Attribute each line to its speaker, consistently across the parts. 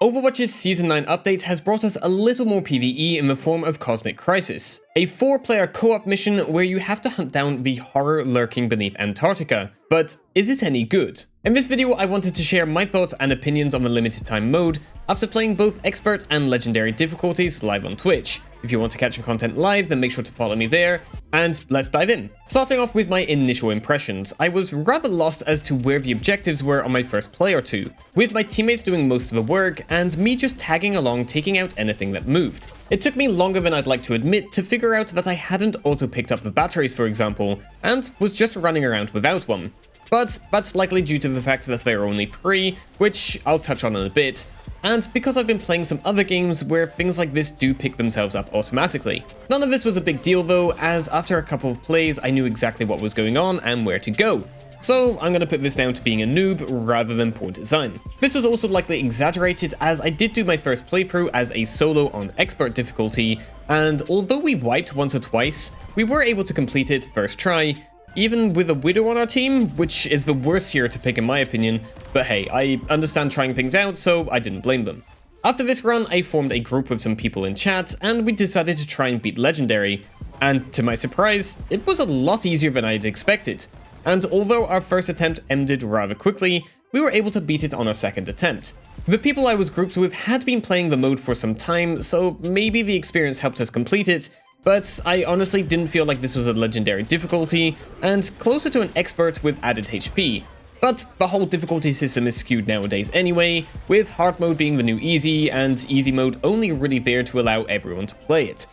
Speaker 1: Overwatch's Season 9 update has brought us a little more PvE in the form of Cosmic Crisis, a 4-player co-op mission where you have to hunt down the horror lurking beneath Antarctica. But is it any good? In this video, I wanted to share my thoughts and opinions on the limited time mode after playing both Expert and Legendary difficulties live on Twitch. If you want to catch the content live, then make sure to follow me there, and let's dive in. Starting off with my initial impressions, I was rather lost as to where the objectives were on my first play or two, with my teammates doing most of the work and me just tagging along taking out anything that moved. It took me longer than I'd like to admit to figure out that I hadn't auto-picked up the batteries, for example, and was just running around without one. But that's likely due to the fact that they're only pre, which I'll touch on in a bit, and because I've been playing some other games where things like this do pick themselves up automatically. None of this was a big deal though, as after a couple of plays I knew exactly what was going on and where to go. So I'm going to put this down to being a noob rather than poor design. This was also likely exaggerated as I did do my first playthrough as a solo on Expert difficulty, and although we wiped once or twice, we were able to complete it first try, even with a Widow on our team, which is the worst hero to pick in my opinion, but hey, I understand trying things out, so I didn't blame them. After this run, I formed a group with some people in chat, and we decided to try and beat Legendary, and to my surprise, it was a lot easier than I'd expected. And although our first attempt ended rather quickly, we were able to beat it on our second attempt. The people I was grouped with had been playing the mode for some time, so maybe the experience helped us complete it, but I honestly didn't feel like this was a Legendary difficulty, and closer to an Expert with added HP. But the whole difficulty system is skewed nowadays anyway, with hard mode being the new easy, and easy mode only really there to allow everyone to play it.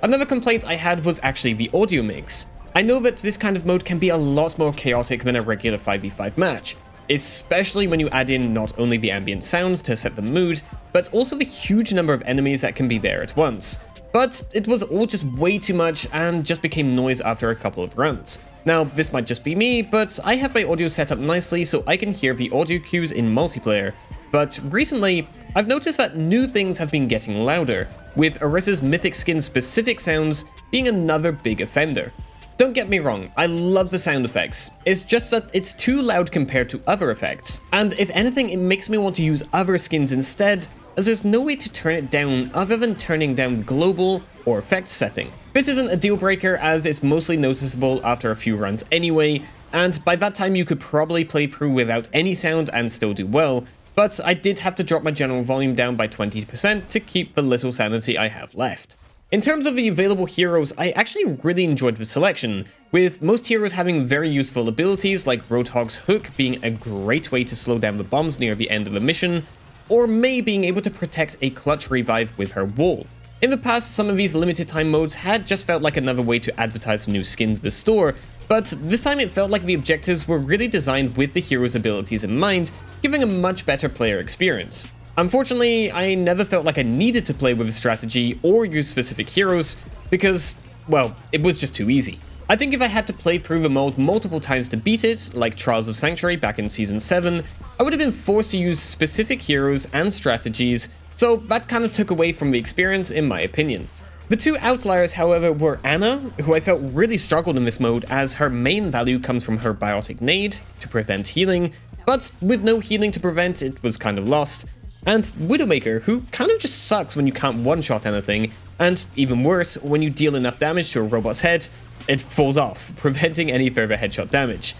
Speaker 1: Another complaint I had was actually the audio mix. I know that this kind of mode can be a lot more chaotic than a regular 5v5 match, especially when you add in not only the ambient sound to set the mood, but also the huge number of enemies that can be there at once. But it was all just way too much and just became noise after a couple of runs. Now, this might just be me, but I have my audio set up nicely so I can hear the audio cues in multiplayer. But recently, I've noticed that new things have been getting louder, with Orisa's mythic skin specific sounds being another big offender. Don't get me wrong, I love the sound effects, it's just that it's too loud compared to other effects, and if anything it makes me want to use other skins instead, as there's no way to turn it down other than turning down global or effect setting. This isn't a deal breaker as it's mostly noticeable after a few runs anyway, and by that time you could probably play through without any sound and still do well, but I did have to drop my general volume down by 20% to keep the little sanity I have left. In terms of the available heroes, I actually really enjoyed the selection, with most heroes having very useful abilities like Roadhog's Hook being a great way to slow down the bombs near the end of a mission, or Mei being able to protect a clutch revive with her wall. In the past, some of these limited time modes had just felt like another way to advertise new skins in the store, but this time it felt like the objectives were really designed with the hero's abilities in mind, giving a much better player experience. Unfortunately, I never felt like I needed to play with a strategy or use specific heroes because, well, it was just too easy. I think if I had to play through the mode multiple times to beat it, like Trials of Sanctuary back in Season 7, I would have been forced to use specific heroes and strategies, so that kind of took away from the experience in my opinion. The two outliers, however, were Anna, who I felt really struggled in this mode as her main value comes from her Biotic Nade to prevent healing, but with no healing to prevent it was kind of lost, and Widowmaker, who kind of just sucks when you can't one-shot anything, and even worse, when you deal enough damage to a robot's head, it falls off, preventing any further headshot damage.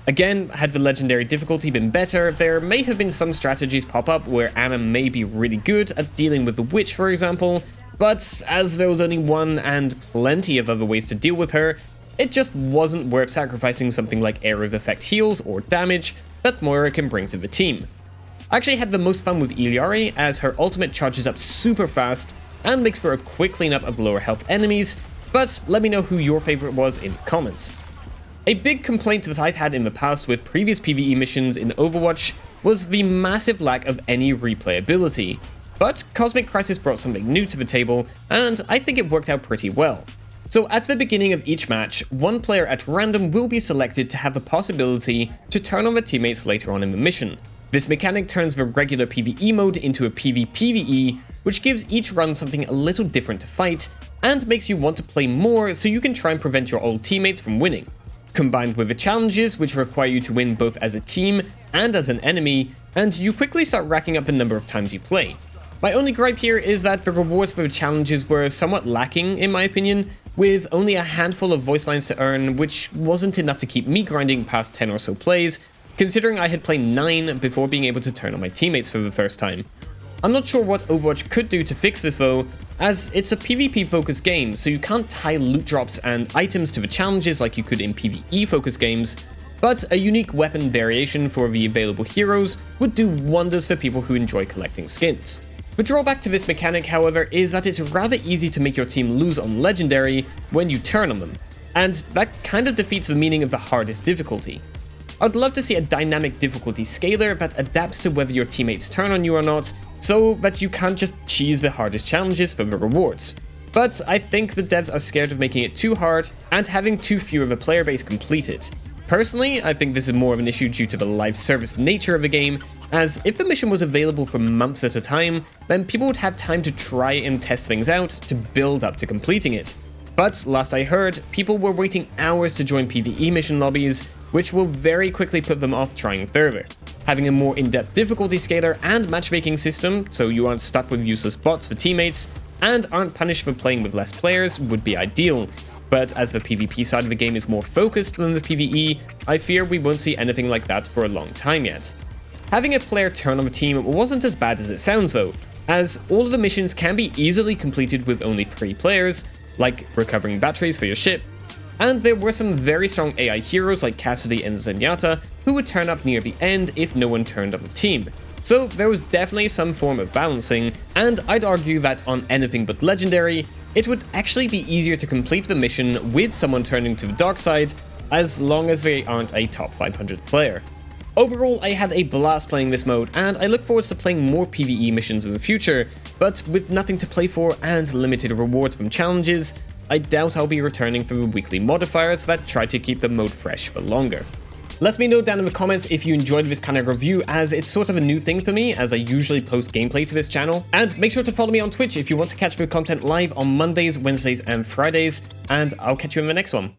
Speaker 1: Again, had the Legendary difficulty been better, there may have been some strategies pop up where Anna may be really good at dealing with the Witch, for example, but as there was only one and plenty of other ways to deal with her, it just wasn't worth sacrificing something like Area of Effect heals or damage that Moira can bring to the team. I actually had the most fun with Iliari as her ultimate charges up super fast and makes for a quick cleanup of lower health enemies, but let me know who your favorite was in the comments. A big complaint that I've had in the past with previous PvE missions in Overwatch was the massive lack of any replayability, but Cosmic Crisis brought something new to the table, and I think it worked out pretty well. So at the beginning of each match, one player at random will be selected to have the possibility to turn on their teammates later on in the mission. This mechanic turns the regular PvE mode into a PvPvE, which gives each run something a little different to fight, and makes you want to play more so you can try and prevent your old teammates from winning. Combined with the challenges, which require you to win both as a team and as an enemy, and you quickly start racking up the number of times you play. My only gripe here is that the rewards for the challenges were somewhat lacking in my opinion, with only a handful of voice lines to earn, which wasn't enough to keep me grinding past 10 or so plays, considering I had played 9 before being able to turn on my teammates for the first time. I'm not sure what Overwatch could do to fix this though, as it's a PvP focused game, so you can't tie loot drops and items to the challenges like you could in PvE focused games, but a unique weapon variation for the available heroes would do wonders for people who enjoy collecting skins. The drawback to this mechanic, however, is that it's rather easy to make your team lose on Legendary when you turn on them, and that kind of defeats the meaning of the hardest difficulty. I'd love to see a dynamic difficulty scaler that adapts to whether your teammates turn on you or not, so that you can't just cheese the hardest challenges for the rewards. But I think the devs are scared of making it too hard and having too few of a player base complete it. Personally, I think this is more of an issue due to the live service nature of the game, as if the mission was available for months at a time, then people would have time to try and test things out to build up to completing it. But last I heard, people were waiting hours to join PvE mission lobbies, which will very quickly put them off trying further. Having a more in-depth difficulty scaler and matchmaking system, so you aren't stuck with useless bots for teammates, and aren't punished for playing with less players, would be ideal. But as the PvP side of the game is more focused than the PvE, I fear we won't see anything like that for a long time yet. Having a player turn on the team wasn't as bad as it sounds though, as all of the missions can be easily completed with only 3 players, like recovering batteries for your ship, and there were some very strong AI heroes like Cassidy and Zenyatta who would turn up near the end if no one turned on the team. So there was definitely some form of balancing, and I'd argue that on anything but Legendary, it would actually be easier to complete the mission with someone turning to the dark side, as long as they aren't a top 500 player. Overall, I had a blast playing this mode, and I look forward to playing more PvE missions in the future, but with nothing to play for and limited rewards from challenges, I doubt I'll be returning for the weekly modifiers that try to keep the mode fresh for longer. Let me know down in the comments if you enjoyed this kind of review, as it's sort of a new thing for me, as I usually post gameplay to this channel. And make sure to follow me on Twitch if you want to catch the content live on Mondays, Wednesdays, and Fridays, and I'll catch you in the next one.